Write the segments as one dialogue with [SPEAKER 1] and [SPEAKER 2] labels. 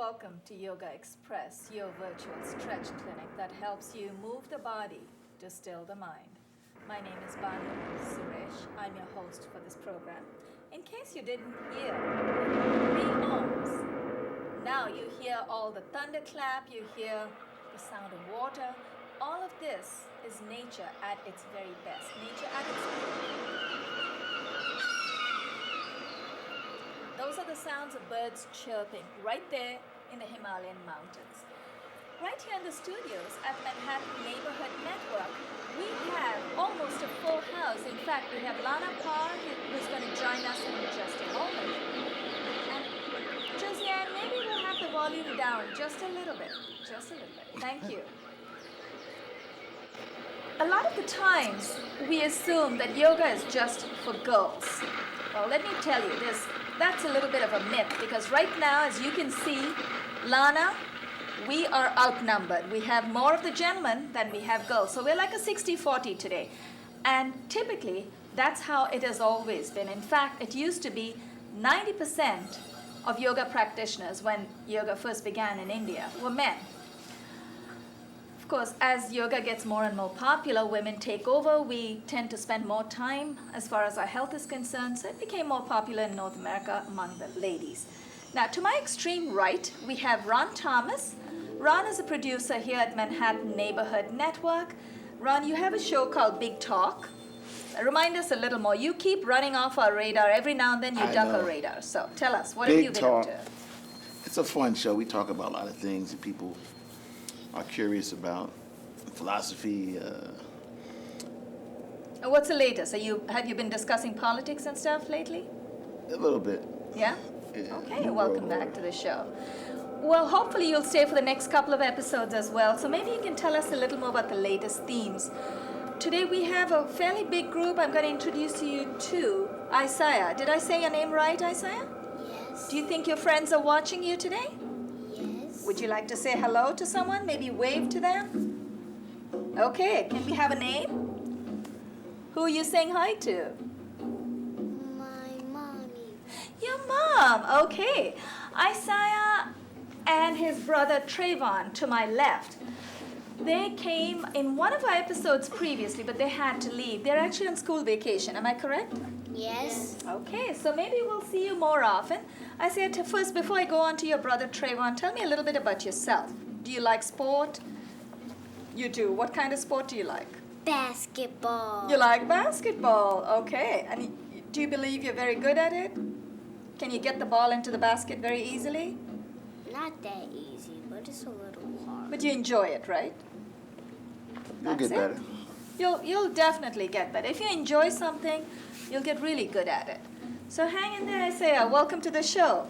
[SPEAKER 1] Welcome to Yogaxpress, your virtual stretch clinic that helps you move the body to still the mind. My name is Banu Suresh. I'm your host for this program. In case you didn't hear, 3 ohms. Now you hear all the thunderclap, you hear the sound of water. All of this is nature at its very best. Nature at its peak. Those are the sounds of birds chirping right there in the Himalayan mountains. Right here in the studios at Manhattan Neighborhood Network, we have almost a full house. In fact, we have Lana Parr, who's going to join us in just a moment. And Josiane, maybe we'll have the volume down just a little bit. Just a little bit. Thank you. A lot of the times, we assume that yoga is just for girls. Well, let me tell you, that's a little bit of a myth, because right now, as you can see, Lana, we are outnumbered. We have more of the gentlemen than we have girls. So we're like a 60-40 today. And typically, that's how it has always been. In fact, it used to be 90% of yoga practitioners when yoga first began in India were men. Of course, as yoga gets more and more popular, women take over. We tend to spend more time as far as our health is concerned. So it became more popular in North America among the ladies. Now, to my extreme right, we have Ron Thomas. Ron is a producer here at Manhattan Neighborhood Network. Ron, you have a show called Big Talk. Remind us a little more. You keep running off our radar. Every now and then you duck our radar. So tell us, what have you been up to?
[SPEAKER 2] It's a fun show. We talk about a lot of things that people are curious about. Philosophy.
[SPEAKER 1] What's the latest? Have you been discussing politics and stuff lately?
[SPEAKER 2] A little bit.
[SPEAKER 1] Yeah?
[SPEAKER 2] Yeah.
[SPEAKER 1] Okay, welcome back to the show. Well, hopefully you'll stay for the next couple of episodes as well. So maybe you can tell us a little more about the latest themes. Today we have a fairly big group. I'm going to introduce you to Isaiah. Did I say your name right, Isaiah?
[SPEAKER 3] Yes.
[SPEAKER 1] Do you think your friends are watching you today?
[SPEAKER 3] Yes.
[SPEAKER 1] Would you like to say hello to someone? Maybe wave to them? Okay, can we have a name? Who are you saying hi to?
[SPEAKER 3] My mommy.
[SPEAKER 1] Your mom, okay. Isaiah and his brother Trayvon to my left. They came in one of our episodes previously, but they had to leave. They're actually on school vacation, am I correct?
[SPEAKER 3] Yes.
[SPEAKER 1] Okay, so maybe we'll see you more often. Isaiah, first, before I go on to your brother Trayvon, tell me a little bit about yourself. Do you like sport? You do. What kind of sport do you like?
[SPEAKER 3] Basketball.
[SPEAKER 1] You like basketball, okay. And do you believe you're very good at it? Can you get the ball into the basket very easily?
[SPEAKER 3] Not that easy, but it's a little hard.
[SPEAKER 1] But you enjoy it, right?
[SPEAKER 2] You'll get better.
[SPEAKER 1] You'll definitely get better. If you enjoy something, you'll get really good at it. So hang in there, Isaiah. Welcome to the show.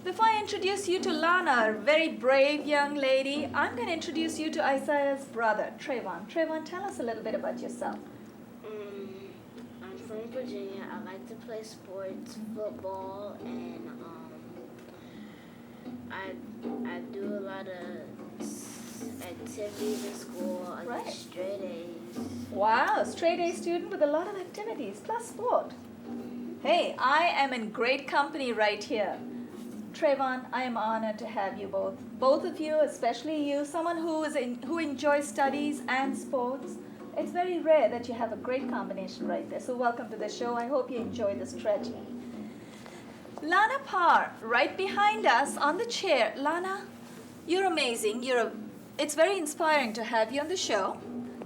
[SPEAKER 1] Before I introduce you to Lana, a very brave young lady, I'm going to introduce you to Isaiah's brother, Trayvon. Trayvon, tell us a little bit about yourself.
[SPEAKER 4] I'm from Virginia. I like to play sports, football, and I do a lot of activities in school. I
[SPEAKER 1] Right.
[SPEAKER 4] get straight A's.
[SPEAKER 1] Wow, straight A student with a lot of activities, plus sport. Hey, I am in great company right here. Trayvon, I am honored to have you both. Both of you, especially you, someone who enjoys studies and sports. It's very rare that you have a great combination right there. So welcome to the show. I hope you enjoy the stretching. Lana Parr, right behind us on the chair. Lana, you're amazing. It's very inspiring to have you on the show.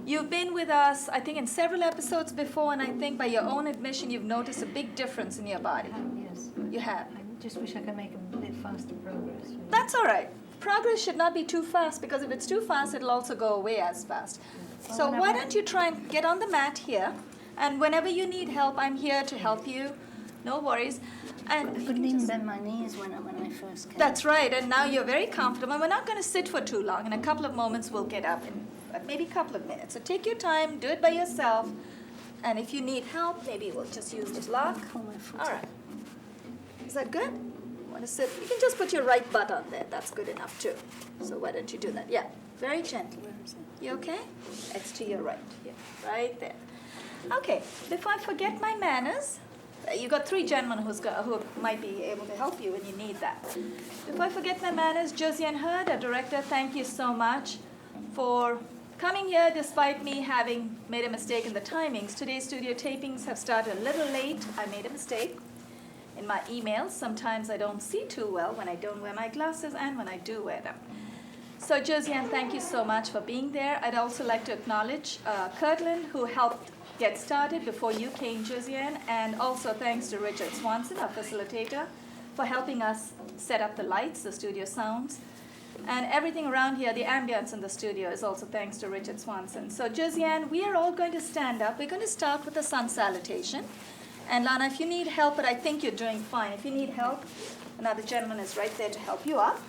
[SPEAKER 1] You've been with us, I think, in several episodes before, and I think by your own admission, you've noticed a big difference in your body.
[SPEAKER 5] Yes.
[SPEAKER 1] You have.
[SPEAKER 5] I just wish I could make a bit faster progress. Really.
[SPEAKER 1] That's all right. Progress should not be too fast, because if it's too fast, it'll also go away as fast. So why don't you try and get on the mat here, and whenever you need help, I'm here to help you. No worries. And
[SPEAKER 5] I couldn't even bend my knees when I first came.
[SPEAKER 1] that's right, and now you're very comfortable. And we're not going to sit for too long. In a couple of moments, we'll get up in maybe a couple of minutes. So take your time, do it by yourself. And if you need help, maybe we'll just use the block.
[SPEAKER 5] Pull my foot
[SPEAKER 1] All
[SPEAKER 5] up.
[SPEAKER 1] right. Is that good? Want to sit? You can just put your right butt on there. That's good enough too. So why don't you do that? Yeah, very gently.
[SPEAKER 5] Where is it?
[SPEAKER 1] You okay? It's to your right. Yeah, right there. Okay, before I forget my manners, You got 3 gentlemen who might be able to help you when you need that. If I forget my manners, Josiane Hurd, our director, thank you so much for coming here despite me having made a mistake in the timings. Today's studio tapings have started a little late. I made a mistake in my emails. Sometimes I don't see too well when I don't wear my glasses and when I do wear them. So Josiane, thank you so much for being there. I'd also like to acknowledge Kirtland, who helped get started before you came, Josiane, and also thanks to Richard Swanson, our facilitator, for helping us set up the lights, the studio sounds, and everything around here, the ambience in the studio is also thanks to Richard Swanson. So Josiane, we are all going to stand up. We're going to start with the sun salutation. And Lana, if you need help, but I think you're doing fine. If you need help, another gentleman is right there to help you up.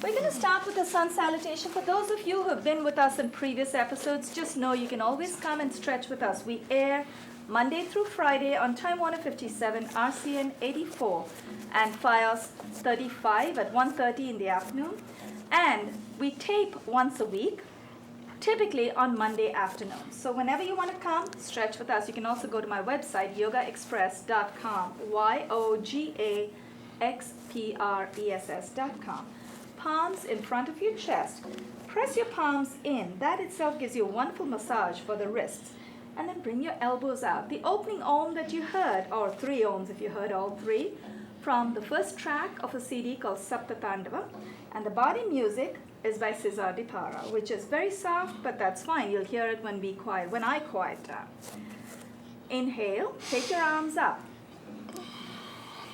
[SPEAKER 1] We're going to start with the sun salutation. For those of you who have been with us in previous episodes, just know you can always come and stretch with us. We air Monday through Friday on Time Warner 57, RCN 84, and FiOS 35 at 1:30 in the afternoon. And we tape once a week, typically on Monday afternoons. So whenever you want to come, stretch with us. You can also go to my website, yogaxpress.com, yogaxpress.com. Palms in front of your chest. Press your palms in. That itself gives you a wonderful massage for the wrists. And then bring your elbows out. The opening Om that you heard, or 3 Oms if you heard all 3, from the first track of a CD called Sapta Tandava. And the body music is by Cesar de Parra, which is very soft, but that's fine. You'll hear it when I quiet down. Inhale, take your arms up.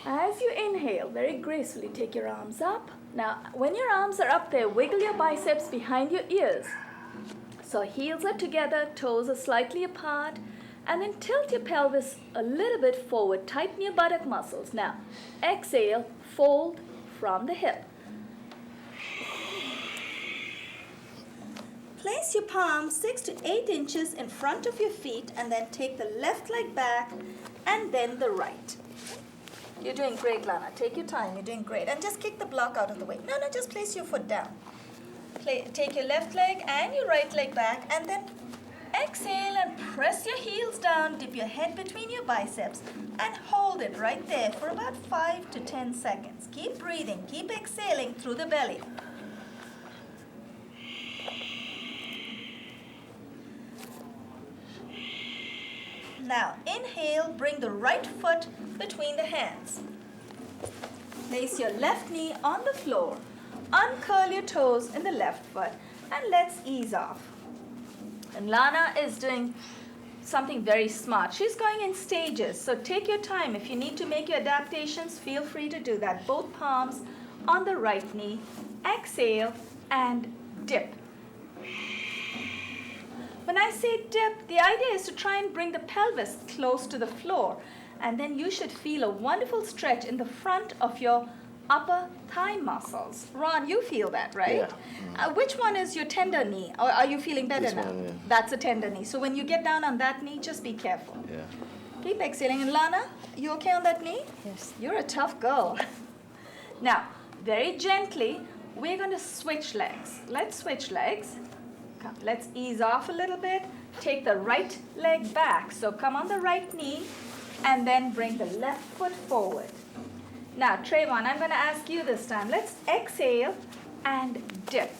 [SPEAKER 1] As you inhale, very gracefully take your arms up. Now, when your arms are up there, wiggle your biceps behind your ears. So heels are together, toes are slightly apart, and then tilt your pelvis a little bit forward, tighten your buttock muscles. Now, exhale, fold from the hip. Place your palms 6 to 8 inches in front of your feet, and then take the left leg back and then the right. You're doing great, Lana. Take your time. You're doing great. And just kick the block out of the way. No, just place your foot down. Take your left leg and your right leg back, and then exhale and press your heels down. Dip your head between your biceps and hold it right there for about 5 to 10 seconds. Keep breathing. Keep exhaling through the belly. Now, inhale, bring the right foot between the hands. Place your left knee on the floor. Uncurl your toes in the left foot, and let's ease off. And Lana is doing something very smart. She's going in stages, so take your time. If you need to make your adaptations, feel free to do that. Both palms on the right knee. Exhale and dip. When I say dip, the idea is to try and bring the pelvis close to the floor, and then you should feel a wonderful stretch in the front of your upper thigh muscles. Ron, you feel that, right?
[SPEAKER 2] Yeah.
[SPEAKER 1] Which one is your tender knee? Or are you feeling better
[SPEAKER 2] This
[SPEAKER 1] now?
[SPEAKER 2] one, yeah.
[SPEAKER 1] That's a tender knee. So when you get down on that knee, just be careful.
[SPEAKER 2] Yeah.
[SPEAKER 1] Keep exhaling. And Lana, you okay on that knee?
[SPEAKER 5] Yes.
[SPEAKER 1] You're a tough girl. Now, very gently, we're going to switch legs. Let's switch legs. Come, let's ease off a little bit. Take the right leg back. So come on the right knee and then bring the left foot forward. Now, Trayvon, I'm going to ask you this time. Let's exhale and dip.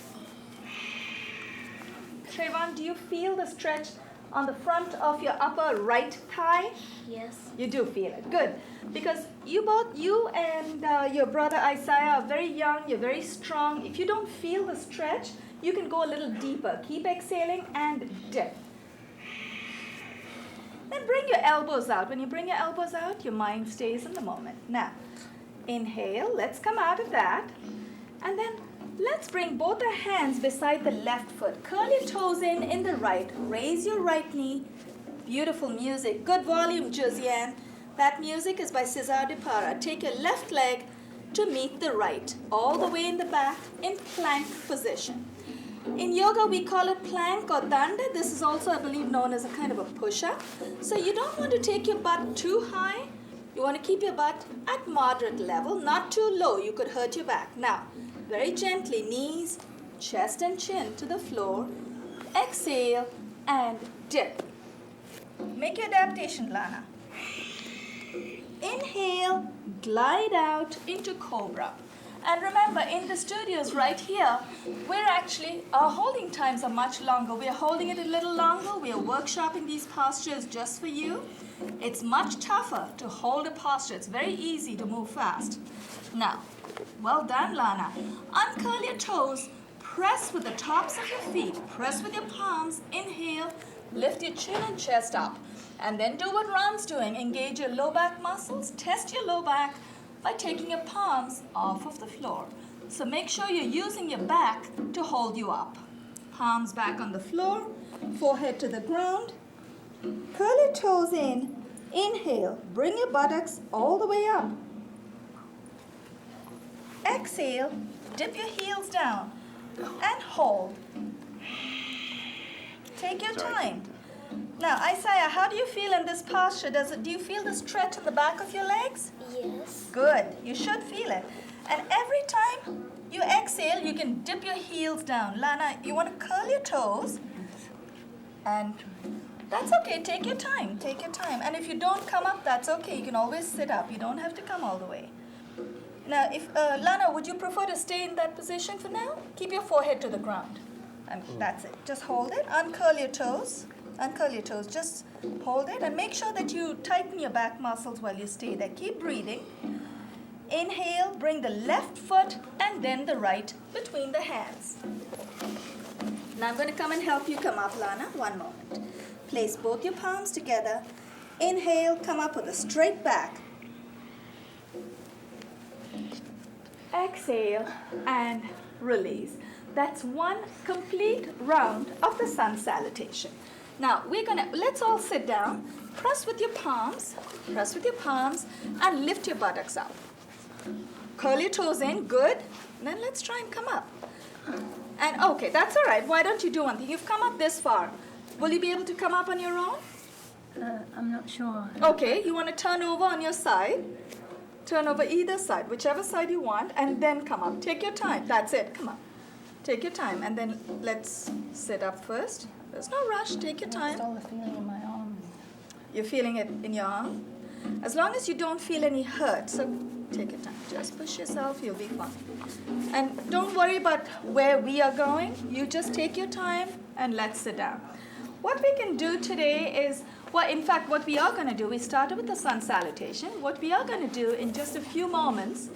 [SPEAKER 1] Trayvon, do you feel the stretch on the front of your upper right thigh?
[SPEAKER 3] Yes.
[SPEAKER 1] You do feel it. Good. Because you and your brother Isaiah are very young, you're very strong. If you don't feel the stretch, you can go a little deeper. Keep exhaling and dip. Then bring your elbows out. When you bring your elbows out, your mind stays in the moment. Now, inhale. Let's come out of that. And then let's bring both our hands beside the left foot. Curl your toes in the right. Raise your right knee. Beautiful music. Good volume, Josiane. That music is by Cesar de Parra. Take your left leg to meet the right. All the way in the back in plank position. In yoga, we call it plank or danda. This is also, I believe, known as a kind of a push-up. So you don't want to take your butt too high. You want to keep your butt at moderate level, not too low. You could hurt your back. Now, very gently, knees, chest and chin to the floor. Exhale and dip. Make your adaptation, Lana. Inhale, glide out into cobra. And remember, in the studios right here, we're actually, our holding times are much longer. We're holding it a little longer. We are workshopping these postures just for you. It's much tougher to hold a posture. It's very easy to move fast. Now, well done, Lana. Uncurl your toes. Press with the tops of your feet. Press with your palms. Inhale, lift your chin and chest up. And then do what Ron's doing. Engage your low back muscles. Test your low back by taking your palms off of the floor. So make sure you're using your back to hold you up. Palms back on the floor, forehead to the ground. Curl your toes in. Inhale, bring your buttocks all the way up. Exhale, dip your heels down and hold. Take your time. Now, Isaiah, how do you feel in this posture? Do you feel the stretch in the back of your legs?
[SPEAKER 3] Yes.
[SPEAKER 1] Good. You should feel it. And every time you exhale, you can dip your heels down. Lana, you want to curl your toes. And that's okay. Take your time. Take your time. And if you don't come up, that's okay. You can always sit up. You don't have to come all the way. Now, if Lana, would you prefer to stay in that position for now? Keep your forehead to the ground. And that's it. Just hold it. Uncurl your toes. Uncurl your toes. Just hold it and make sure that you tighten your back muscles while you stay there. Keep breathing. Inhale, bring the left foot and then the right between the hands. Now I'm going to come and help you come up, Lana. One moment. Place both your palms together. Inhale, come up with a straight back. Exhale and release. That's one complete round of the sun salutation. Now, let's all sit down. Press with your palms, and lift your buttocks up. Curl your toes in, good. Then let's try and come up. And okay, that's all right. Why don't you do one thing? You've come up this far. Will you be able to come up on your own?
[SPEAKER 5] I'm not sure.
[SPEAKER 1] Okay, you want to turn over on your side. Turn over either side, whichever side you want, and then come up. Take your time. That's it. Come up. Take your time, and then let's sit up first. There's no rush. Take your
[SPEAKER 5] I
[SPEAKER 1] time.
[SPEAKER 5] lost all the feeling in my arm.
[SPEAKER 1] You're feeling it in your arm? As long as you don't feel any hurt, so take your time. Just push yourself. You'll be fine. And don't worry about where we are going. You just take your time, and let's sit down. What we can do today is, well, in fact, what we are going to do, we started with the sun salutation. What we are going to do in just a few moments,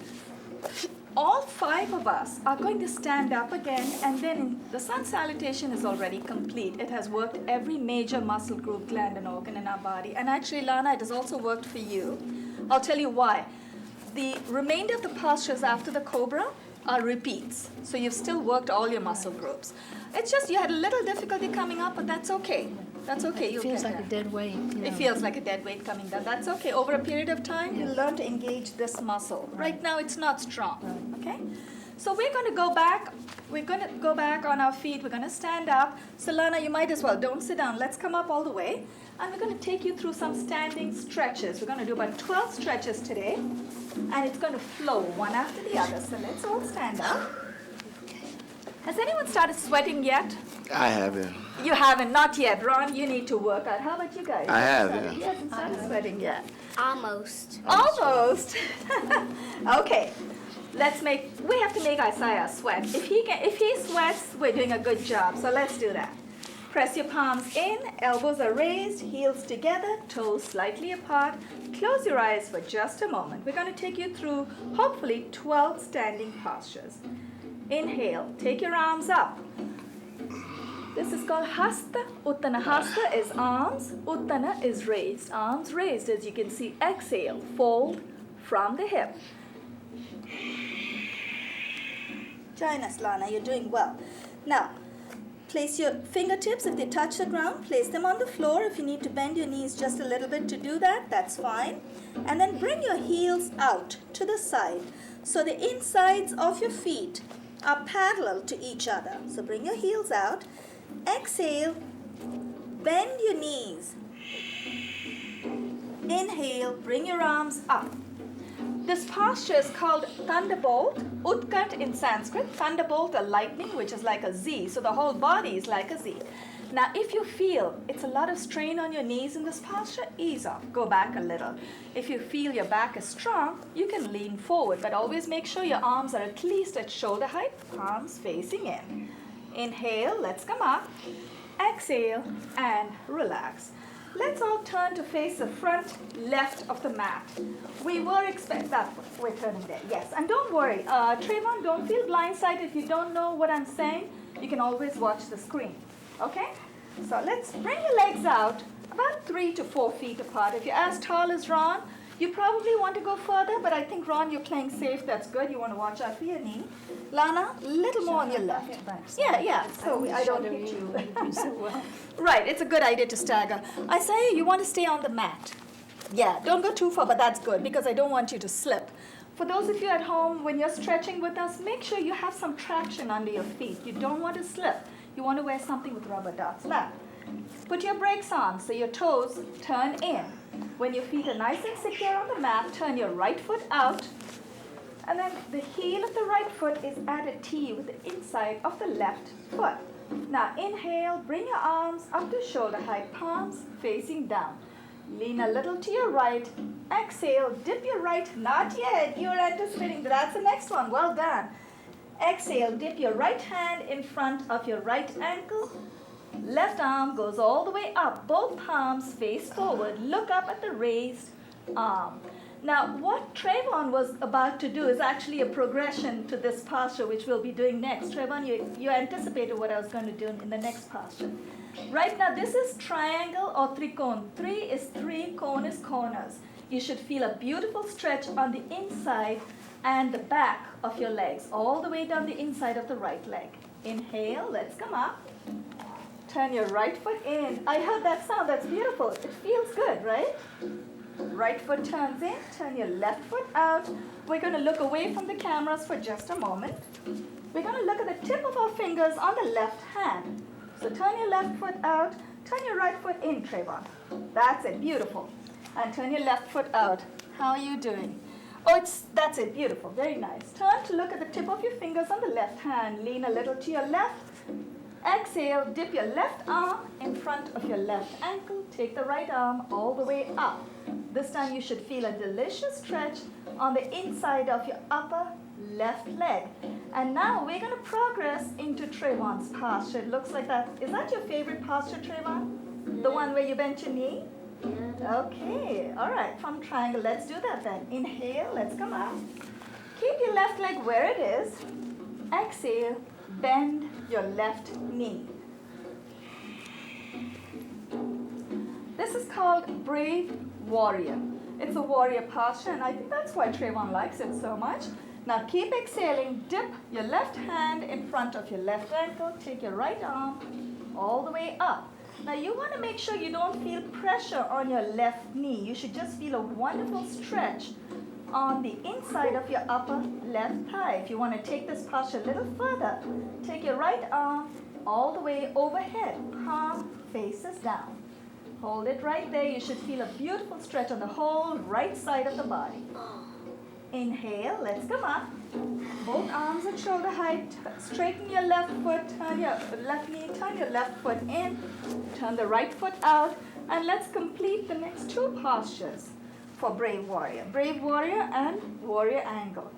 [SPEAKER 1] all 5 of us are going to stand up again, and then the sun salutation is already complete. It has worked every major muscle group, gland, and organ in our body. And actually, Lana, it has also worked for you. I'll tell you why. The remainder of the postures after the cobra are repeats. So you've still worked all your muscle groups. It's just you had a little difficulty coming up, but that's okay. That's okay.
[SPEAKER 5] It feels like a dead weight. You know.
[SPEAKER 1] It feels like a dead weight coming down. That's okay. Over a period of time, you'll learn to engage this muscle. Right now, it's not strong. Okay? So we're going to go back. We're going to go back on our feet. We're going to stand up. So Lana, you might as well. Don't sit down. Let's come up all the way. And we're going to take you through some standing stretches. We're going to do about 12 stretches today. And it's going to flow one after the other. So let's all stand up. Has anyone started sweating yet?
[SPEAKER 2] I haven't.
[SPEAKER 1] You haven't, not yet. Ron, you need to work out. How about you guys?
[SPEAKER 2] I have,
[SPEAKER 1] He hasn't started sweating yet.
[SPEAKER 3] Almost.
[SPEAKER 1] Almost. Okay. We have to make Isaiah sweat. If he sweats, we're doing a good job. So let's do that. Press your palms in, elbows are raised, heels together, toes slightly apart. Close your eyes for just a moment. We're going to take you through, hopefully, 12 standing postures. Inhale, take your arms up. This is called Hasta. Uttana. Hasta is arms. Uttana is raised. Arms raised, as you can see. Exhale, fold from the hip. Join us, Lana. You're doing well. Now, place your fingertips, if they touch the ground, place them on the floor. If you need to bend your knees just a little bit to do that, that's fine. And then bring your heels out to the side. So the insides of your feet are parallel to each other. So bring your heels out. Exhale, bend your knees. Inhale, bring your arms up. This posture is called thunderbolt, utkat in Sanskrit. Thunderbolt, a lightning, which is like a Z. So the whole body is like a Z. Now, if you feel it's a lot of strain on your knees in this posture, ease off. Go back a little. If you feel your back is strong, you can lean forward, but always make sure your arms are at least at shoulder height, palms facing in. Inhale, let's come up. Exhale and relax. Let's all turn to face the front left of the mat. We were expecting that. We're turning there. Yes, and don't worry. Trayvon, don't feel blindsided. If you don't know what I'm saying, you can always watch the screen. Okay? So let's bring your legs out about 3 to 4 feet apart. If you're as tall as Ron, you probably want to go further, but I think, Ron, you're playing safe. That's good. You want to watch out for your knee. Lana, a little more on your left. Yeah, so I don't hit you.
[SPEAKER 5] so well.
[SPEAKER 1] Right, it's a good idea to stagger. Isaiah, you want to stay on the mat. Yeah, don't go too far, but that's good because I don't want you to slip. For those of you at home, when you're stretching with us, make sure you have some traction under your feet. You don't want to slip. You want to wear something with rubber dots. Left. Put your brakes on so your toes turn in. When your feet are nice and secure on the mat, turn your right foot out. And then the heel of the right foot is at a T with the inside of the left foot. Now inhale, bring your arms up to shoulder height, palms facing down. Lean a little to your right. Exhale, dip your right, not yet. You're anticipating, that's the next one. Well done. Exhale, dip your right hand in front of your right ankle. Left arm goes all the way up. Both palms face forward. Look up at the raised arm. Now, what Trayvon was about to do is actually a progression to this posture, which we'll be doing next. Trayvon, you anticipated what I was going to do in the next posture. Right now, this is triangle or trikon. 3 is 3, cone is corners. You should feel a beautiful stretch on the inside and the back of your legs, all the way down the inside of the right leg. Inhale, let's come up. Turn your right foot in. I heard that sound, that's beautiful. It feels good, right? Right foot turns in, turn your left foot out. We're going to look away from the cameras for just a moment. We're going to look at the tip of our fingers on the left hand. So turn your left foot out, turn your right foot in, Trayvon. That's it, beautiful. And turn your left foot out. How are you doing? Oh, that's it, beautiful, very nice. Turn to look at the tip of your fingers on the left hand. Lean a little to your left. Exhale, dip your left arm in front of your left ankle. Take the right arm all the way up. This time you should feel a delicious stretch on the inside of your upper left leg. And now we're going to progress into Trayvon's posture. It looks like that. Is that your favorite posture, Trayvon? The one where you bend your knee?
[SPEAKER 4] Yeah.
[SPEAKER 1] Okay, all right, from triangle, let's do that then. Inhale, let's come up. Keep your left leg where it is. Exhale, bend your left knee. This is called Brave Warrior. It's a warrior posture, and I think that's why Trayvon likes it so much. Now keep exhaling, dip your left hand in front of your left ankle, take your right arm all the way up. Now you want to make sure you don't feel pressure on your left knee. You should just feel a wonderful stretch on the inside of your upper left thigh. If you want to take this posture a little further, take your right arm all the way overhead, palm faces down. Hold it right there. You should feel a beautiful stretch on the whole right side of the body. Inhale, let's come up. Both arms at shoulder height. Straighten your left foot, turn your left knee, turn your left foot in, turn the right foot out, and let's complete the next 2 postures for Brave Warrior. Brave Warrior and Warrior Angle.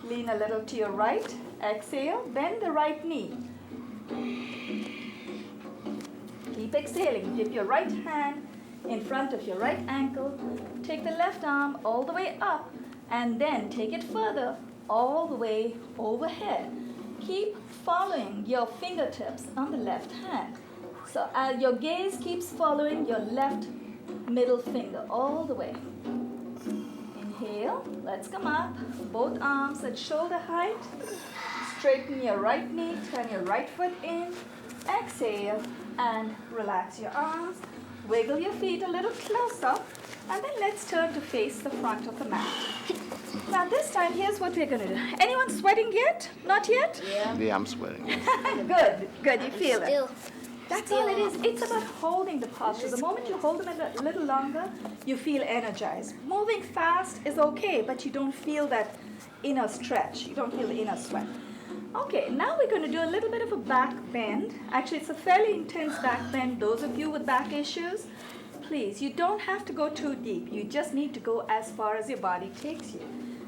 [SPEAKER 1] Lean a little to your right. Exhale, bend the right knee. Keep exhaling. Dip your right hand in front of your right ankle. Take the left arm all the way up and then take it further all the way overhead. Keep following your fingertips on the left hand. So as your gaze keeps following your left middle finger all the way. Inhale, let's come up. Both arms at shoulder height. Straighten your right knee, turn your right foot in. Exhale and relax your arms. Wiggle your feet a little closer. And then let's turn to face the front of the mat. Now this time, here's what we're going to do. Anyone sweating yet? Not yet?
[SPEAKER 2] Yeah, I'm sweating.
[SPEAKER 1] Good, you feel it.
[SPEAKER 3] Still.
[SPEAKER 1] That's all it is. It's about holding the posture. The moment you hold them a little longer, you feel energized. Moving fast is okay, but you don't feel that inner stretch. You don't feel the inner sweat. Okay, now we're going to do a little bit of a back bend. Actually, it's a fairly intense back bend. Those of you with back issues, please, you don't have to go too deep. You just need to go as far as your body takes you.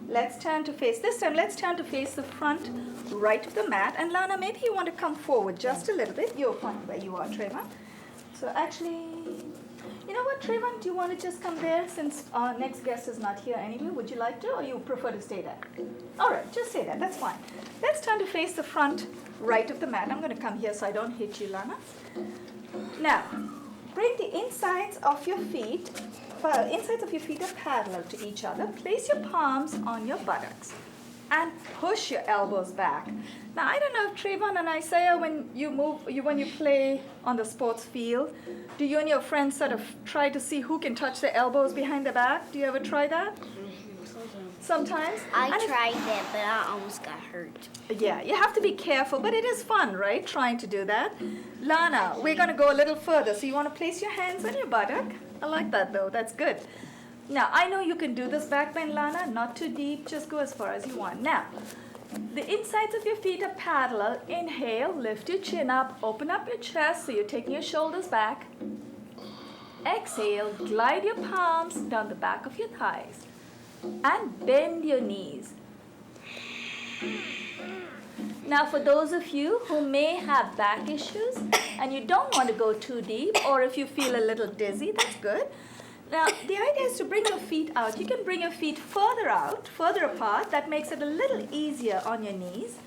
[SPEAKER 1] Let's turn to face, this time let's turn to face the front right of the mat. And Lana, maybe you want to come forward just a little bit. You're fine where you are, Trayvon. So actually, you know what, Trayvon, do you want to just come there since our next guest is not here anyway? Would you like to, or you prefer to stay there? All right, just stay there, that's fine. Let's turn to face the front right of the mat. I'm going to come here so I don't hit you, Lana. Now, bring the insides of your feet are parallel to each other. Place your palms on your buttocks and push your elbows back. Now, I don't know if Trayvon and Isaiah, when you play on the sports field, do you and your friends sort of try to see who can touch their elbows behind the back? Do you ever try that? Sometimes?
[SPEAKER 3] I tried that, but I almost got hurt.
[SPEAKER 1] Yeah, you have to be careful, but it is fun, right, trying to do that. Lana, we're going to go a little further. So you want to place your hands on your buttock. I like that, though. That's good. Now, I know you can do this back bend, Lana. Not too deep. Just go as far as you want. Now, the insides of your feet are parallel. Inhale, lift your chin up, open up your chest so you're taking your shoulders back. Exhale, glide your palms down the back of your thighs and bend your knees. Now, for those of you who may have back issues and you don't want to go too deep, or if you feel a little dizzy, that's good. Now, the idea is to bring your feet out. You can bring your feet further out, further apart. That makes it a little easier on your knees.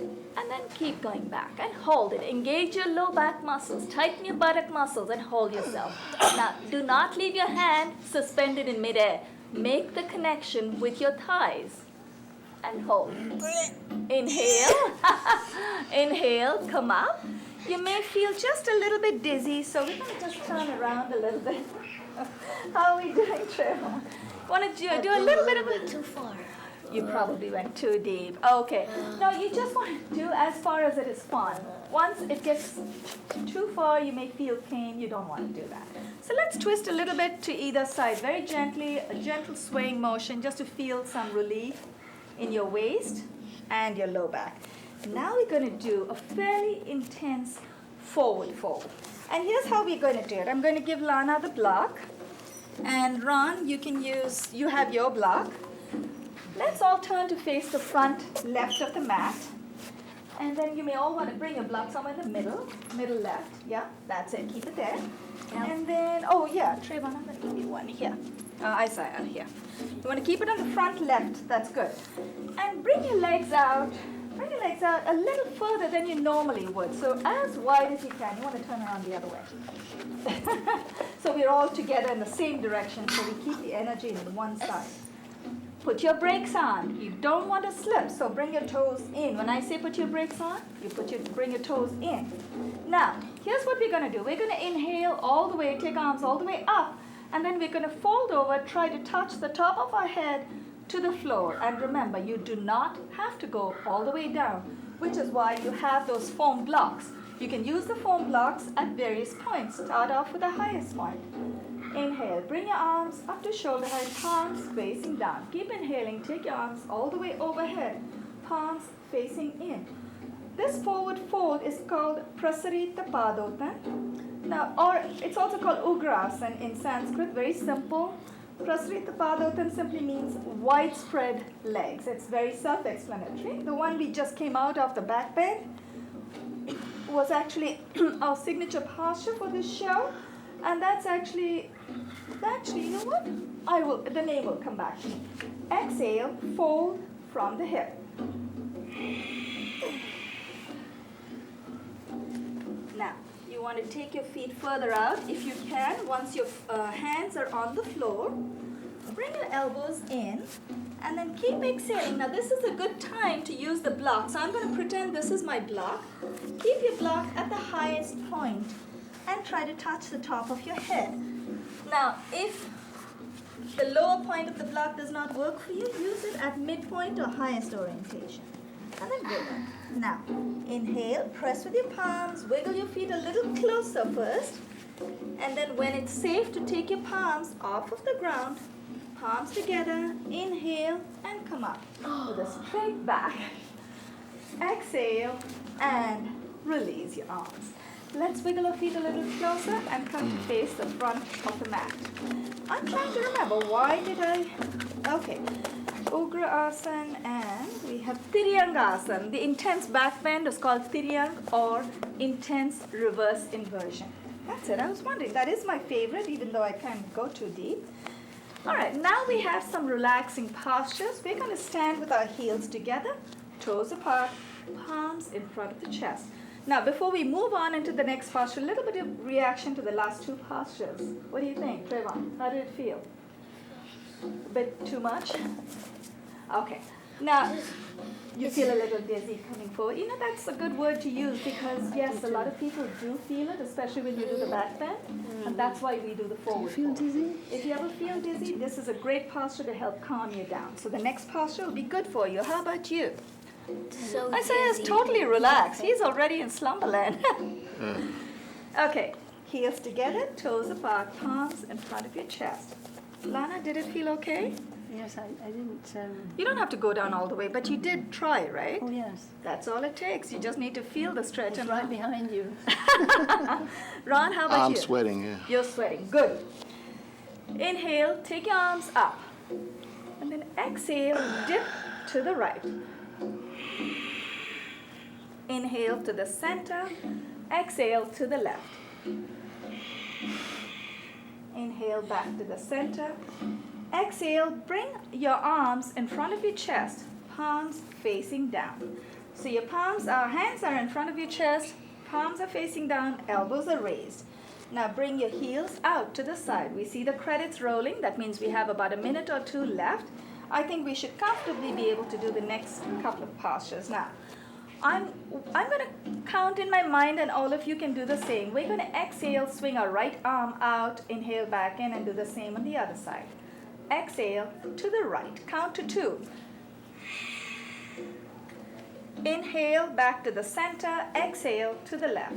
[SPEAKER 1] And then keep going back and hold it. Engage your low back muscles. Tighten your buttock muscles and hold yourself. Now, do not leave your hand suspended in midair. Make the connection with your thighs and hold. Inhale. Inhale, come up. You may feel just a little bit dizzy, so we're going to just turn around a little bit. How are we doing, Trevor? Want to do a little bit of a...
[SPEAKER 3] Too far.
[SPEAKER 1] You probably went too deep. Okay. No, you just want to do as far as it is fun. Once it gets too far, you may feel pain. You don't want to do that. So let's twist a little bit to either side. Very gently, a gentle swaying motion just to feel some relief in your waist and your low back. Now we're going to do a fairly intense forward fold. And here's how we're going to do it. I'm going to give Lana the block. And Ron, you have your block. Let's all turn to face the front left of the mat. And then you may all want to bring your block somewhere in the middle left. Yeah, that's it. Keep it there. Yep. And then, oh yeah, Trayvon, I'm going to give you one here. Isaiah, here. You want to keep it on the front left. That's good. And bring your legs out. Bring your legs out a little further than you normally would. So as wide as you can. You want to turn around the other way. So we're all together in the same direction. So we keep the energy in one side. Put your brakes on. You don't want to slip, so bring your toes in. When I say put your brakes on, bring your toes in. Now, here's what we're going to do. We're going to inhale all the way, take arms all the way up, and then we're going to fold over, try to touch the top of our head to the floor. And remember, you do not have to go all the way down, which is why you have those foam blocks. You can use the foam blocks at various points. Start off with the highest point. Inhale, bring your arms up to shoulder height, palms facing down. Keep inhaling, take your arms all the way overhead, palms facing in. This forward fold is called Prasarita. Now, or it's also called Ugrasana in Sanskrit, very simple. Prasarita simply means widespread legs. It's very self-explanatory. The one we just came out of, the back bend, was actually our signature posture for this show. And that's actually, you know what? The name will come back to me. Exhale, fold from the hip. Now, you want to take your feet further out if you can. Once your hands are on the floor, bring your elbows in and then keep exhaling. Now, this is a good time to use the block. So I'm going to pretend this is my block. Keep your block at the highest point and try to touch the top of your head. Now, if the lower point of the block does not work for you, use it at midpoint or highest orientation. And then wiggle. Now, inhale, press with your palms, wiggle your feet a little closer first, and then when it's safe to take your palms off of the ground, palms together, inhale, and come up with a straight back. Exhale and release your arms. Let's wiggle our feet a little closer and come to face the front of the mat. I'm trying to remember, why did I? Okay. Ugra Asana, and we have Tiryangasana. The intense back bend is called Tiryang, or intense reverse inversion. That's it. I was wondering. That is my favorite, even though I can't go too deep. All right, now we have some relaxing postures. We're going to stand with our heels together, toes apart, palms in front of the chest. Now, before we move on into the next posture, a little bit of reaction to the last two postures. What do you think, Trayvon? How did it feel? A bit too much? Okay. Now, you feel a little dizzy coming forward. You know, that's a good word to use because, yes, a lot of people do feel it, especially when you do the back bend. And that's why we do the forward.
[SPEAKER 5] Feel dizzy?
[SPEAKER 1] If you ever feel dizzy, this is a great posture to help calm you down. So the next posture will be good for you. How about you?
[SPEAKER 3] So
[SPEAKER 1] Isaiah's totally relaxed. He's already in slumberland. Okay, heels together, toes apart, palms in front of your chest. Lana, did it feel okay?
[SPEAKER 5] Yes, I didn't.
[SPEAKER 1] You don't have to go down all the way, but you did try, right?
[SPEAKER 5] Oh, yes.
[SPEAKER 1] That's all it takes. You just need to feel the stretch.
[SPEAKER 5] It's
[SPEAKER 1] And
[SPEAKER 5] right behind you.
[SPEAKER 1] Ron, how about
[SPEAKER 2] I'm
[SPEAKER 1] you?
[SPEAKER 2] sweating, yeah.
[SPEAKER 1] You're sweating. Good. Inhale, take your arms up. And then exhale, dip to the right. Inhale to the center. Exhale to the left. Inhale back to the center. Exhale, bring your arms in front of your chest, palms facing down. So your hands are in front of your chest, palms are facing down, elbows are raised. Now bring your heels out to the side. We see the credits rolling. That means we have about a minute or two left. I think we should comfortably be able to do the next couple of postures. Now, I'm going to count in my mind, and all of you can do the same. We're going to exhale, swing our right arm out, inhale back in, and do the same on the other side. Exhale to the right. Count to 2. Inhale back to the center. Exhale to the left.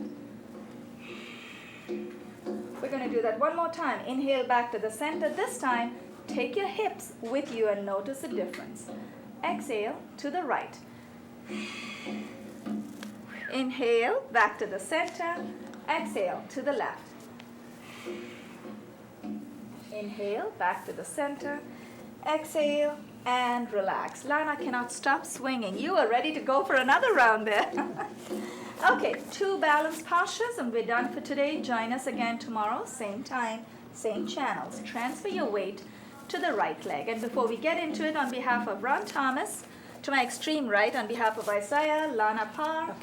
[SPEAKER 1] We're going to do that one more time. Inhale back to the center. This time, take your hips with you and notice the difference. Exhale to the right. Inhale back to the center. Exhale to the left. Inhale back to the center. Exhale and relax. Lana cannot stop swinging. You are ready to go for another round there. Okay, 2 balance postures and we're done for today. Join us again tomorrow, same time, same channels. Transfer your weight to the right leg. And before we get into it, on behalf of Ron Thomas, to my extreme right, on behalf of Isaiah, Lana, Parr,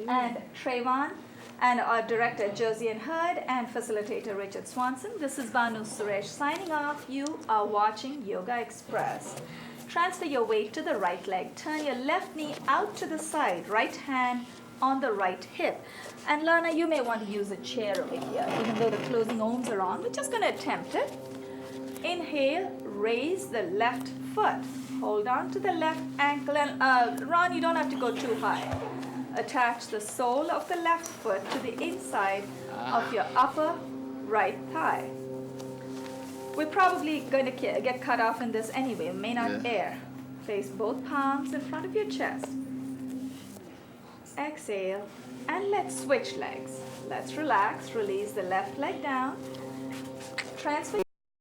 [SPEAKER 1] and Trayvon, and our director Josian Hurd, and facilitator Richard Swanson, this is Banu Suresh signing off. You are watching Yogaxpress. Transfer your weight to the right leg. Turn your left knee out to the side, right hand on the right hip. And Lana, you may want to use a chair over here, even though the closing ohms are on. We're just going to attempt it. Inhale, raise the left foot. Hold on to the left ankle. And Ron, you don't have to go too high. Attach the sole of the left foot to the inside of your upper right thigh. We're probably going to get cut off in this anyway. We may not air. Place both palms in front of your chest. Exhale, and let's switch legs. Let's relax. Release the left leg down. Transfer